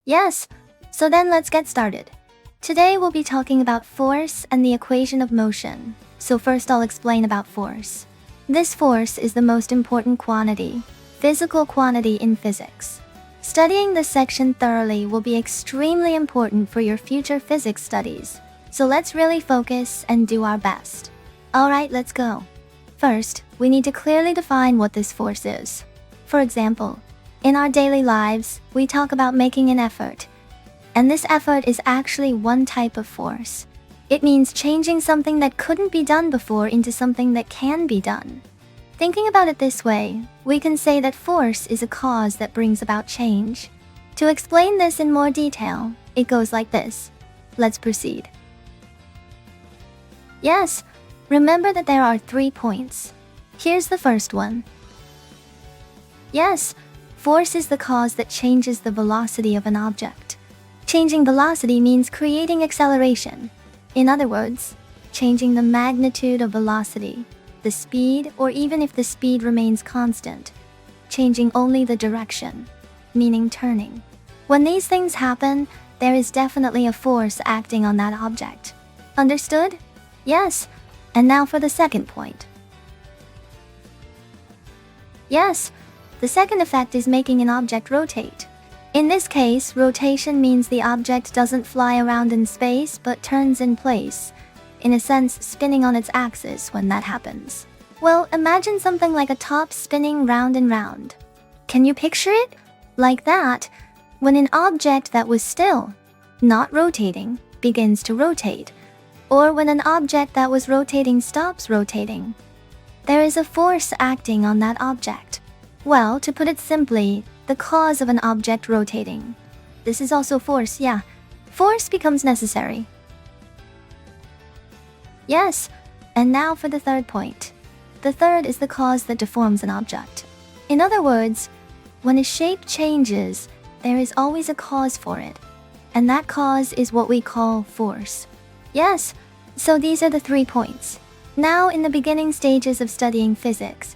Yes, so then let's get started. Today we'll be talking about force and the equation of motion. So first I'll explain about force. This force is the most important quantity, physical quantity in physics. Studying this section thoroughly will be extremely important for your future physics studies. So let's really focus and do our best. Alright, let's go. First, we need to clearly define what this force is. For example, in our daily lives, we talk about making an effort. And this effort is actually one type of force. It means changing something that couldn't be done before into something that can be done. Thinking about it this way, we can say that force is a cause that brings about change. To explain this in more detail, it goes like this. Let's proceed. Yes, remember that there are 3 points. Here's the first one. Yes, force is the cause that changes the velocity of an object. Changing velocity means creating acceleration. In other words, changing the magnitude of velocity, the speed, or even if the speed remains constant, changing only the direction, meaning turning. When these things happen, there is definitely a force acting on that object. Understood? Yes. And now for the second point. Yes, the second effect is making an object rotate. In this case, rotation means the object doesn't fly around in space but turns in place, in a sense spinning on its axis when that happens. Well, imagine something like a top spinning round and round. Can you picture it? Like that, when an object that was still, not rotating, begins to rotate, or when an object that was rotating stops rotating. There is a force acting on that object. Well, to put it simply, the cause of an object rotating. This is also force, yeah. Force becomes necessary. Yes, and now for the third point. The third is the cause that deforms an object. In other words, when a shape changes, there is always a cause for it. And that cause is what we call force. Yes, so these are the 3 points. Now, in the beginning stages of studying physics,